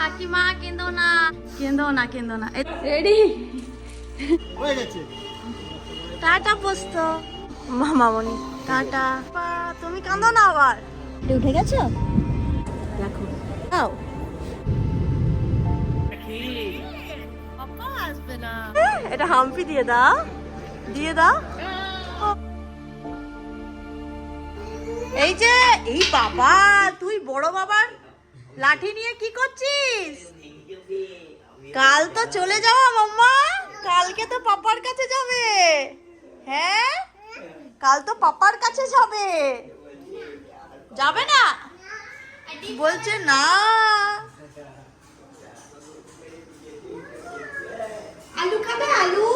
কাকিমা কেঁদো না, কেঁদো না, কেঁদো না। রেডি হয়ে গেছে। টাটা পোস্ত মামামণি, টাটা। তুমি কাঁদো না আবার। উঠে গেছো দেখো, দাও। এটা হাম্পি দিয়ে দাও, দিয়ে দাও। এই যে, এই বাবা, তুই বড় বাবার লাঠি নিয়ে কি করছিস? কাল তো চলে যাওয়া মাম্মা, কালকে তো পাপার কাছে যাবে। হ্যাঁ, কাল তো পাপার কাছে যাবে। যাবে না বলছে না। আলু খাবে? আলু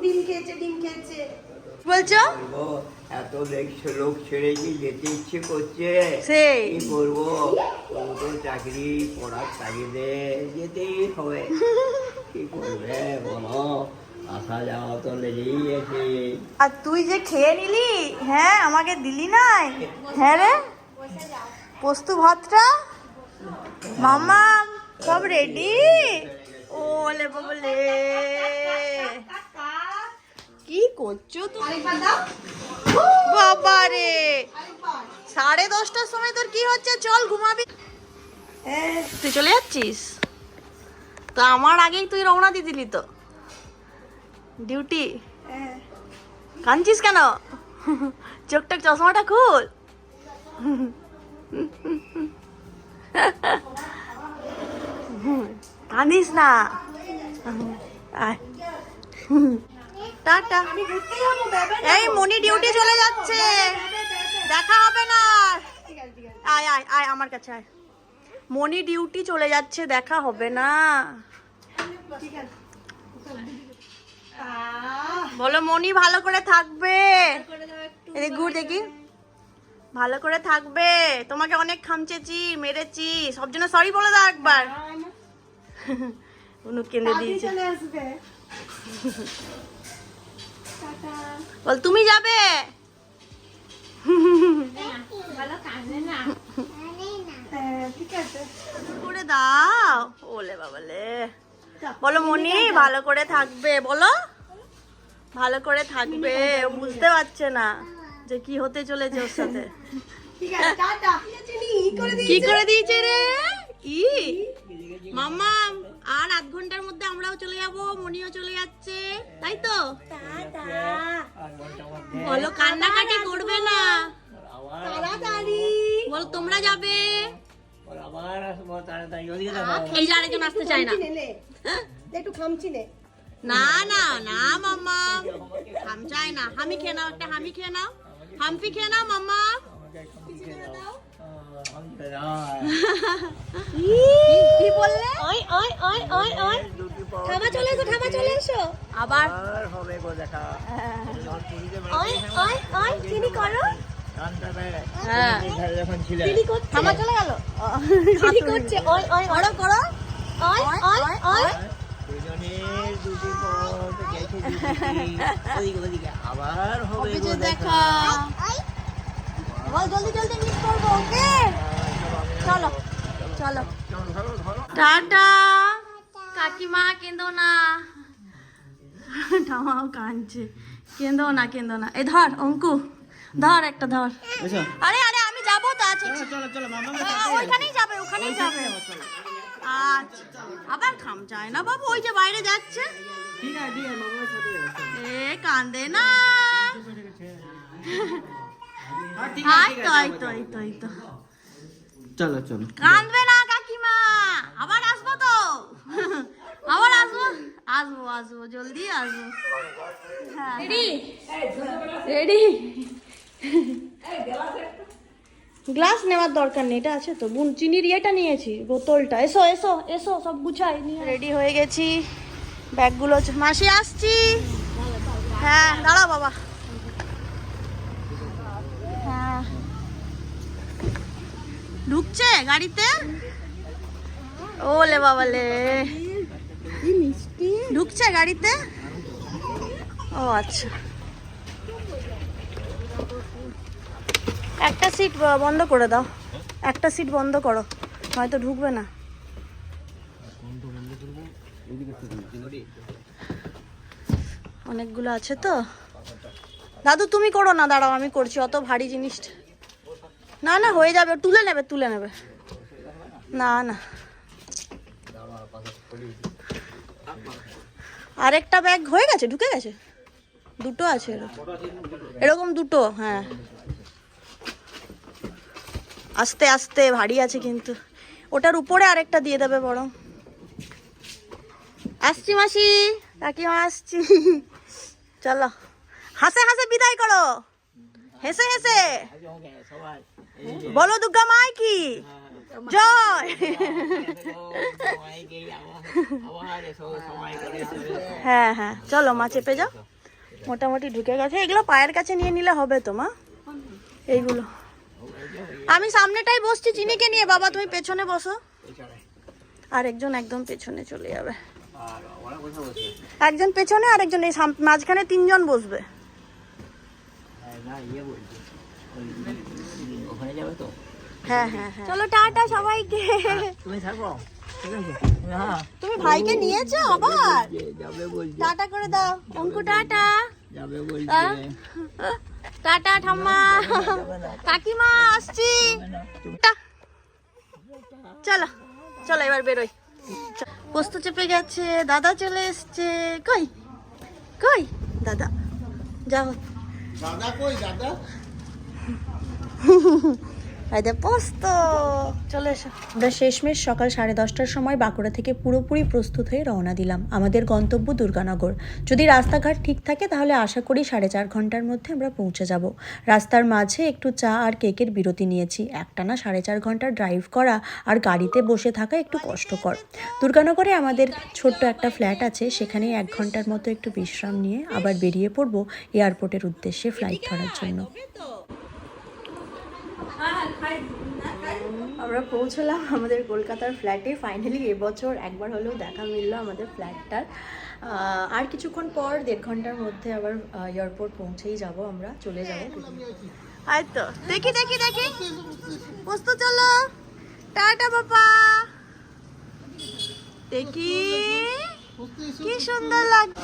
ডিম খেয়েছে, ডিম খেয়েছে। বলছো এত লোক ছেড়ে কি যেতে ইচ্ছে করছে, সেই কি করবো? তো চাকরি পড়ার তাগিদে যেতেই হবে। কি করবে বলো, আসা যাওয়া তো লেগেই আছে। আর তুই যে খেয়ে নিলি, হ্যাঁ আমাকে দিলি নাই। হ্যাঁ রে, পোস্ত ভাতটা মাম্মা সব রেডি। ওলে বাবলে, কি করছো তুমি? বাবা রে, 10:30টার সময় তোর কি হচ্ছে? চল ঘুমাবি। তুই চলে যাচ্ছিস তো? আমার আগেই তুই রওনা দিয়ে দিলি তো ডিউটি। কাঁদছিস কেন? চোখটা, চশমাটা খুল। কাঁদিস না। টাটা। এই মনি ডিউটি চলে যাচ্ছে, দেখা হবে না। আয় আয় আয় আমার কাছে আয়। মনি ডিউটি চলে যাচ্ছে, দেখা হবে না। বলো মনি ভালো করে থাকবে। গুড দেখি, ভালো করে থাকবে। তোমাকে অনেক খামচেছি, মেরেছি, সব জন্য সরি বলে দাও একবার। অনু কেঁদে দিয়েছে। বল তুমি যাবে। করে দাও। ওলে বাবালে, বলো মনি ভালো করে থাকবে। বলো ভালো করে থাকবে। ও বুঝতে পারছে না যে কি হতে চলেছে ওর সাথে। কি করে দিয়েছে রে? ই মাম্মা, আর আধ ঘন্টার মধ্যে আমরাও চলে যাব, মনিও চলে যাচ্ছে, তাই তো? বলো কান্নাকাটি করবে না। বলো তোমরা যাবে। এই যে আরেকজন আসতে চায় না। একটু খামচি নে। না না না মাম্মা, হাম চাই না। হামি খেয়ে নাও, একটা হামি খেয়ে নাও, হাম্পি খেয়ে নাও মাম্মা। কি বললে? ওই ওই ওই ওই ওই, থামা চলে এসো, থামা চলে এসো। আবার হবে গো দেখা। ওই ওই ওই, চিনি করো। হ্যাঁ, যখন ছিলে থামা চলে গেল। চিনি করছে। ওই ওই করো করো। ওই ওই ওই, দুজনের দুটি পথ গেছে ওদিকে ওদিকে, আবার হবে গো দেখা। বল জলদি জলদি মিস করবো। ওকে চলো চলো, টাটা। কাকিমা কেঁদো না। ঠামাও কাঁদছে। কেঁদো না, কেঁদো না। এই ধর অঙ্কু, ধর একটা ধর। আরে আরে আমি যাবো তো। আছে, ওইখানেই যাবে, ওখানেই যাবে। আচ্ছা, আবার খাম যায় না বাবু, ওই যে বাইরে যাচ্ছে। এ কান্দে না। চলো চলো, কাঁদবে না কাকিমা, আবার আসবো তো। আবার আসবো, আসবো আসবো, জলদি আসবো। Ready ready. গ্লাস নেওয়ার দরকার নেই, এটা আছে তো। চিনির ইয়েটা নিয়েছি, বোতলটা। এসো এসো এসো, সব গুছাই নিয়ে রেডি হয়ে গেছি। ব্যাগগুলো মাসি আসছি। হ্যাঁ দাঁড়াও বাবা। হ্যাঁ ঢুকছে গাড়িতে। ওলে বাবালে, ঢুকছে গাড়িতে। ও আচ্ছা, একটা সিট বন্ধ করে দাও, একটা সিট বন্ধ করো। হয়তো ঢুকবে না। অনেকগুলো আছে তো। দাদু তুমি করো না, দাঁড়াও আমি করছি, অত ভারী জিনিসটা। না না হয়ে যাবে, তুলে নেবে তুলে নেবে। না না আরেকটা ব্যাগ হয়ে গেছে, ঢুকে গেছে। দুটো আছে এরকম দুটো। হ্যাঁ আস্তে আস্তে, ভারী আছে কিন্তু। ওটার উপরে আরেকটা দিয়ে দেবে বরং। আসছি মাসি, কাকিমা আসছি। চলো হাসে হাসে বিদায় করো, হেসে হেসে বলো দুর্গা মাই কি জয়। হ্যাঁ হ্যাঁ চলো মা, চেপে যাও। মোটামুটি ঢুকে গেছে। এগুলো পায়ের কাছে নিয়ে নিলে হবে তো মা, এইগুলো। আমি সামনেটাই বসছি চিনিকে নিয়ে, বাবা তুমি পেছনে বসো। আর একজন একদম পেছনে চলে যাবে, একজন পেছনে আর একজন এই মাঝখানে, তিনজন বসবে। হ্যাঁ হ্যাঁ হ্যাঁ চলো টাটা সবাইকে। তুমি ভাইকে নিয়েছো আবার, টাটা করে দাও। অঙ্কু টাটা, টাটা ঠাম্মা, কাকিমা আসছি। চলো চলো এবার বেরোই। পোস্ত চেপে গেছে, দাদা চলে এসছে। কই কই দাদা, যাও দাদা কই দাদা? পোস্ত চলে এসো। আমরা শেষমেশ সকাল 10:30টার সময় বাঁকুড়া থেকে পুরোপুরি প্রস্তুত হয়ে রওনা দিলাম। আমাদের গন্তব্য দুর্গানগর। যদি রাস্তাঘাট ঠিক থাকে তাহলে আশা করি 4.5 ঘন্টার মধ্যে আমরা পৌঁছে যাব। রাস্তার মাঝে একটু চা আর কেকের বিরতি নিয়েছি। একটানা 4.5 ঘন্টা ড্রাইভ করা আর গাড়িতে বসে থাকা একটু কষ্টকর। দুর্গানগরে আমাদের ছোট্ট একটা ফ্ল্যাট আছে, সেখানে 1 ঘন্টার মতো একটু বিশ্রাম নিয়ে আবার বেরিয়ে পড়ব এয়ারপোর্টের উদ্দেশ্যে ফ্লাইট ধরার জন্য। আমরা পৌঁছলাম আমাদের কলকাতার ফ্ল্যাটে। ফাইনালি এবছর একবার হলেও দেখা মিললো আমাদের ফ্ল্যাটটার। আর কিছুক্ষণ পর 1.5 ঘন্টার মধ্যে আবার এয়ারপোর্ট পৌঁছেই যাব, আমরা চলে যাব। আয় তো দেখি দেখি দেখি পোস্ত, চলো টাটা বাবা। দেখি কি সুন্দর লাগছে।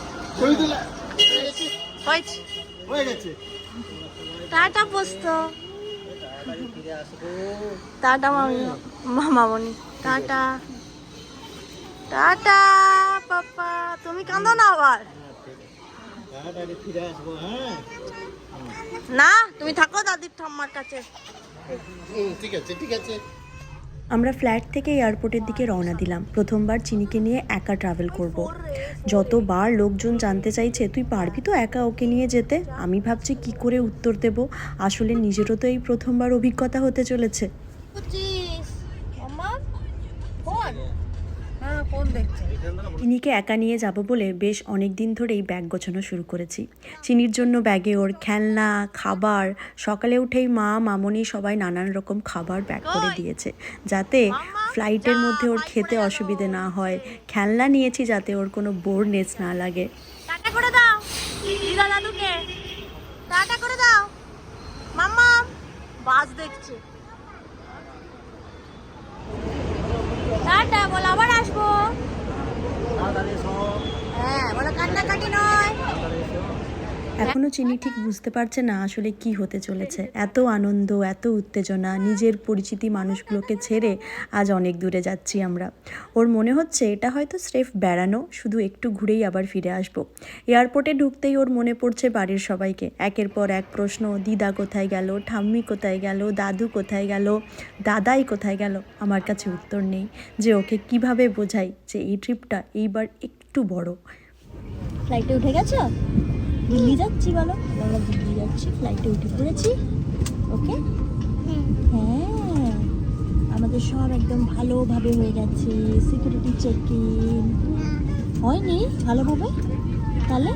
টাটা পোস্ত, টাটা মামামণি, টাটা টাটা পাপা। তুমি কাঁদো না আবার, না তুমি থাকো দাদির ঠাম্মার কাছে। ঠিক আছে ঠিক আছে। আমরা ফ্ল্যাট থেকে এয়ারপোর্টের দিকে রওনা দিলাম। প্রথমবার চিনিকে নিয়ে একা ট্রাভেল করব। যতবার লোকজন জানতে চাইছে তুই পারবি তো একা ওকে নিয়ে যেতে, আমি ভাবছি কি করে উত্তর দেব। আসলে নিজেরও তো এই প্রথমবার অভিজ্ঞতা হতে চলেছে। চিনিকে একা নিয়ে যাব বলে বেশ অনেক দিন ধরেই ব্যাগ গোছানো শুরু করেছি। চিনির জন্য ব্যাগে ওর খেলনা, খাবার, সকালে উঠেই মা মামনি সবাই নানান রকম খাবার প্যাক করে দিয়েছে যাতে ফ্লাইটের মধ্যে ওর খেতে অসুবিধে না হয়। খেলনা নিয়েছি যাতে ওর কোনো বোরনেস না লাগে। টাটা করে দাও দিদা দাদুকে, টাটা করে দাও। মাম্মা বাস দেখছে, টাটা বল, আবার আসবো। হ্যাঁ বলো, কান্নাকাটি নয়। এখনো চিনি ঠিক বুঝতে পারছে না আসলে কি হতে চলেছে। এত আনন্দ, এত উত্তেজনা, নিজের পরিচিতি মানুষগুলোকে ছেড়ে আজ অনেক দূরে যাচ্ছি আমরা। ওর মনে হচ্ছে এটা হয়তো স্রেফ বেড়ানো, শুধু একটু ঘুরেই আবার ফিরে আসবো। এয়ারপোর্টে ঢুকতেই ওর মনে পড়ছে বাড়ির সবাইকে। একের পর এক প্রশ্ন, দিদা কোথায় গেল, ঠাম্মি কোথায় গেল, দাদু কোথায় গেল, দাদাই কোথায় গেল। আমার কাছে উত্তর নেই যে ওকে কিভাবে বোঝাই যে এই ট্রিপটা এইবার একটু বড়। ফ্লাইটে উঠে গেছো? দিল্লি যাচ্ছি বলো। আমরা দিল্লি যাচ্ছি, ফ্লাইটে উঠে পড়েছি। ওকে হ্যাঁ, আমাদের সব একদম ভালোভাবে হয়ে গেছে। সিকিউরিটি চেক ইন হয়নি ভালোভাবে, তাহলে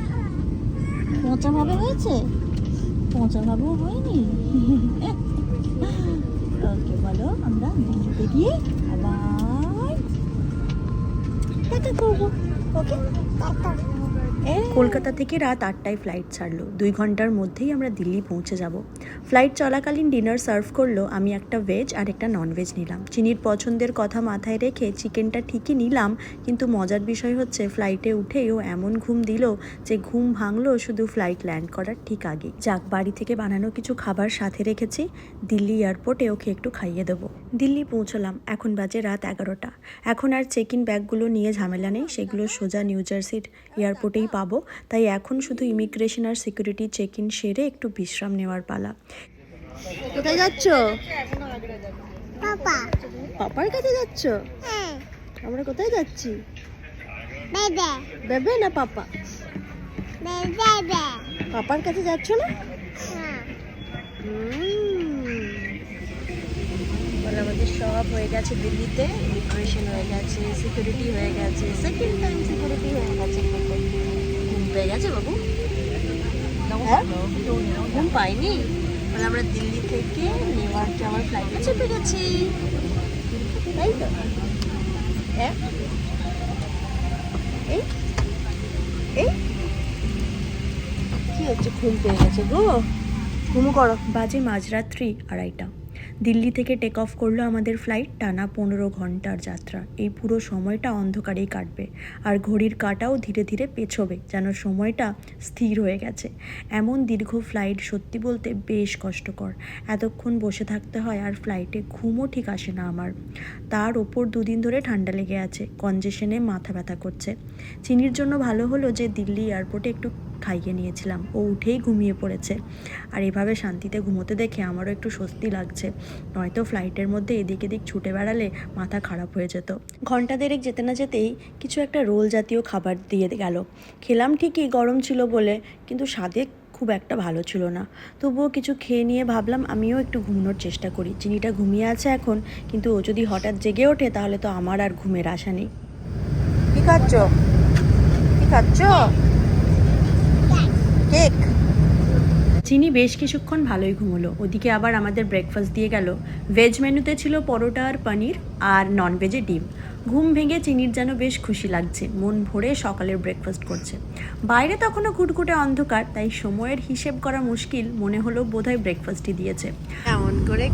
পচাভাবে হয়েছে, পচাভাবেও হয়নি। ওকে বলো, আমরা দিল্লিতে গিয়ে আবার দেখা করবো। ওকে কলকাতা থেকে রাত 8টায় ফ্লাইট ছাড়লো। 2 ঘন্টার মধ্যেই আমরা দিল্লি পৌঁছে যাব। ফ্লাইট চলাকালীন ডিনার সার্ভ করলো। আমি একটা ভেজ আর একটা ননভেজ নিলাম। চিনির পছন্দের কথা মাথায় রেখে চিকেনটা ঠিকই নিলাম, কিন্তু মজার বিষয় হচ্ছে ফ্লাইটে উঠেই ও এমন ঘুম দিল যে ঘুম ভাঙলো শুধু ফ্লাইট ল্যান্ড করার ঠিক আগে। যাক, বাড়ি থেকে বানানো কিছু খাবার সাথে রেখেছি, দিল্লি এয়ারপোর্টে ওকে একটু খাইয়ে দেবো। দিল্লি পৌঁছলাম, এখন বাজে রাত 11টা। এখন আর চেক ইন ব্যাগগুলো নিয়ে ঝামেলা নেই, সেগুলো সোজা নিউ জার্সির এয়ারপোর্টেই পাবো। তাই এখন শুধু ইমিগ্রেশন আর সিকিউরিটি চেক ইন সেরে একটু বিশ্রাম নেওয়ার পালা। কোথায় যাচ্ছ? পাপা পাপার কাছে যাচ্ছ? হ্যাঁ আমরা কোথায় যাচ্ছি? বেবে বেবে না পাপা? বেবে পাপার কাছে যাচ্ছ না? হ্যাঁ বলে আমাদের সব হয়ে গেছে দিল্লিতে, ইমিগ্রেশন হয়ে গেছে, সিকিউরিটি হয়ে গেছে, সেকেন্ড টাইম সিকিউরিটি হয়ে গেছে। ঘুম পেয়ে গেছে বাবু? হ্যাঁ? ঘুম পাইনি? বলে আমরা দিল্লি থেকে নিউ ইয়র্ক যাওয়ার ফ্লাইটে চেপে গেছি, তাই তো? হ্যাঁ, এই এই কি হচ্ছে? ঘুম পেয়ে গেছে গো, ঘুমো করো। বাজে মাঝরাত্রি 2:30। দিল্লি থেকে টেক অফ করলো আমাদের ফ্লাইট। টানা 15 ঘন্টার যাত্রা। এই পুরো সময়টা অন্ধকারেই কাটবে, আর ঘড়ির কাঁটাও ধীরে ধীরে পেছবে, যেন সময়টা স্থির হয়ে গেছে। এমন দীর্ঘ ফ্লাইট সত্যি বলতে বেশ কষ্টকর। এতক্ষণ বসে থাকতে হয়, আর ফ্লাইটে ঘুমও ঠিক আসে না আমার। তার ওপর 2 দিন ধরে ঠান্ডা লেগে আছে, কনজেশনে মাথা ব্যথা করছে। চিনির জন্য ভালো হলো যে দিল্লি এয়ারপোর্টে একটু খাইয়ে নিয়েছিলাম, ও উঠেই ঘুমিয়ে পড়েছে। আর এভাবে শান্তিতে ঘুমোতে দেখে আমারও একটু স্বস্তি লাগছে, নয়তো ফ্লাইটের মধ্যে এদিক এদিক ছুটে বেড়ালে মাথা খারাপ হয়ে যেত। ঘন্টা দেড়েক যেতে না যেতেই কিছু একটা রোল জাতীয় খাবার দিয়ে গেল। খেলাম ঠিকই, গরম ছিল বলে, কিন্তু স্বাদে খুব একটা ভালো ছিল না। তবুও কিছু খেয়ে নিয়ে ভাবলাম আমিও একটু ঘুমানোর চেষ্টা করি। চিনিটা ঘুমিয়ে আছে এখন, কিন্তু ও যদি হঠাৎ জেগে ওঠে তাহলে তো আমার আর ঘুমের আশা নেই। কি খাচ্ছ? কি খাচ্ছ? কেক। চিনি বেশ কিছুক্ষণ ভালোই ঘুমোলো। ওদিকে আবার আমাদের ব্রেকফাস্ট দিয়ে গেল। ভেজ মেনুতে ছিল পরোটা আর পনির, আর ননভেজে ডিম। ঘুম ভেঙে চিনির যেন বেশ খুশি লাগছে, মন ভরে সকালের ব্রেকফাস্ট করছে। বাইরে তখনও ঘুটঘুটে অন্ধকার, তাই সময়ের হিসেব করা মুশকিল। মনে হলো বোধহয় ব্রেকফাস্টই দিয়েছে। এমন করে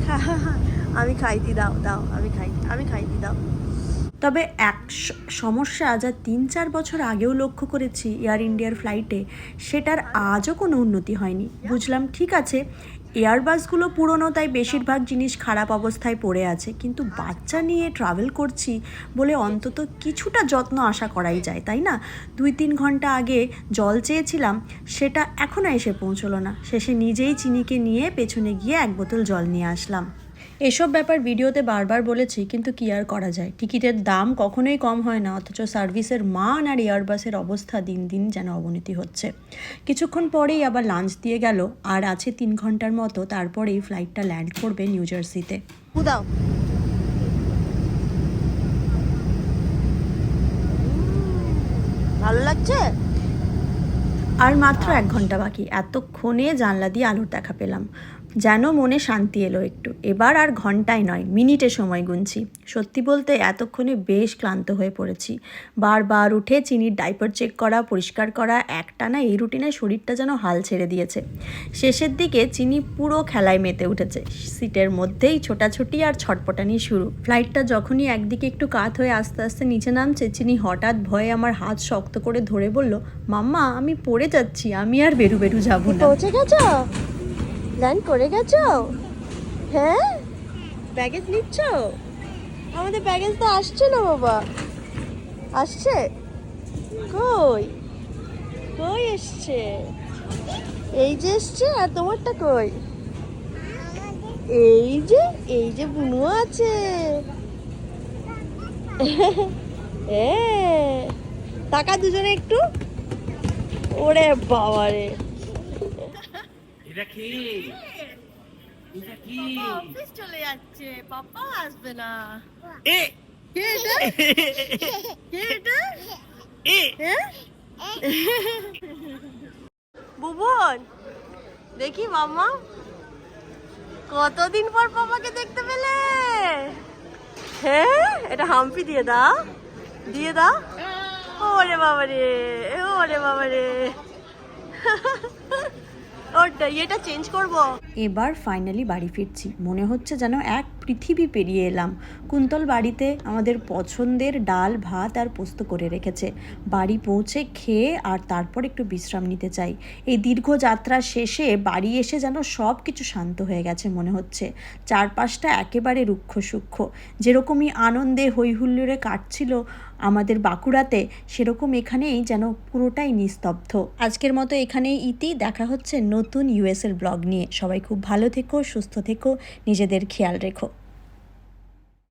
আমি খাইতে দাও, দাও আমি খাইতে দাও। তবে এক সমস্যা যা 3-4 বছর আগেও লক্ষ্য করেছি এয়ার ইন্ডিয়ার ফ্লাইটে, সেটার আজও কোনো উন্নতি হয়নি। বুঝলাম ঠিক আছে, এয়ারবাসগুলো পুরনো, তাই বেশিরভাগ জিনিস খারাপ অবস্থায় পড়ে আছে, কিন্তু বাচ্চা নিয়ে ট্রাভেল করছি বলে অন্তত কিছুটা যত্ন আশা করাই যায়, তাই না? 2-3 ঘন্টা আগে জল চেয়েছিলাম, সেটা এখনও এসে পৌঁছলো না। শেষে নিজেই চিনিকে নিয়ে পেছনে গিয়ে 1 বোতল জল নিয়ে আসলাম। এসব ব্যাপার ভিডিওতে বারবার বলেছি, কিন্তু কি আর করা যায়, টিকিটের দাম কখনোই কম হয় না, অথচ সার্ভিসের মান আর এয়ারবাসের অবস্থা দিন দিন যেন অবনতি হচ্ছে। কিছুক্ষণ পরেই আবার লাঞ্চ দিয়ে গেল, আর আছে 3 ঘন্টার মতো, তারপরেই ফ্লাইটটা ল্যান্ড করবে নিউ জার্সিতে। দাও। ভালো লাগছে? আর মাত্র 1 ঘন্টা বাকি। এতক্ষণে জানলা দিয়ে আলোর দেখা পেলাম, যেন মনে শান্তি এলো একটু। এবার আর ঘন্টায় নয়, মিনিটে সময় গুনছি। সত্যি বলতে এতক্ষণে বেশ ক্লান্ত হয়ে পড়েছি। বারবার উঠে চিনির ডাইপার চেক করা, পরিষ্কার করা, একটানা এই রুটিনে শরীরটা যেন হাল ছেড়ে দিয়েছে। শেষের দিকে চিনি পুরো খেলায় মেতে উঠেছে। সিটের মধ্যেই ছোটাছুটি আর ছটপটানি শুরু। ফ্লাইটটা যখনই একদিকে একটু কাত হয়ে আস্তে আস্তে নিচে নামছে, চিনি হঠাৎ ভয়ে আমার হাত শক্ত করে ধরে বলল, মাম্মা আমি পড়ে যাচ্ছি, আমি আর বেরু যাবো না। পৌঁছে গেছো? ল্যান্ড করে গেছো? হ্যাঁ, ব্যাগেজ নিচ্ছ? আমাদের ব্যাগেজ তো আসছে না বাবা। আসছে? কই কই এসছে? এই যে এসছে, আর তোমারটা কই? এই যে বুনু আছে। টাকা দুজনে একটু। ওরে বাবারে, এটা কি? এটা কি? অফিস চলে যাচ্ছে, পাপা আসবে না। এ কে এটা? কে এটা? হ্যাঁ? বুবন, দেখি মামা, কতদিন পর পাপাকে দেখতে পেলে। হ্যাঁ, এটা হাম্পি দিয়ে দাও, দিয়ে দাও। ওরে বাবা রে, ওরে বাবা রে। ওটা এটা চেঞ্জ করব। এবার ফাইনালি বাড়ি ফিরছি, মনে হচ্ছে যেন এক পৃথিবী পেরিয়ে এলাম। কুন্তল বাড়িতে আমাদের পছন্দের ডাল ভাত আর পোস্ত করে রেখেছে। বাড়ি পৌঁছে খেয়ে আর তারপর একটু বিশ্রাম নিতে চাই। এই দীর্ঘ যাত্রা শেষে বাড়ি এসে যেন সব কিছু শান্ত হয়ে গেছে মনে হচ্ছে। চারপাশটা একেবারে রুক্ষ সূক্ষ্ম। যেরকমই আনন্দে হৈহুল্লোড়ে কাটছিল আমাদের বাঁকুড়াতে, সেরকম এখানেই যেন পুরোটাই নিস্তব্ধ। আজকের মতো এখানেই ইতি। দেখা হচ্ছে নতুন ইউএসের ব্লগ নিয়ে। সবাই খুব ভালো থেকো, সুস্থ থেকো, নিজেদের খেয়াল রেখো।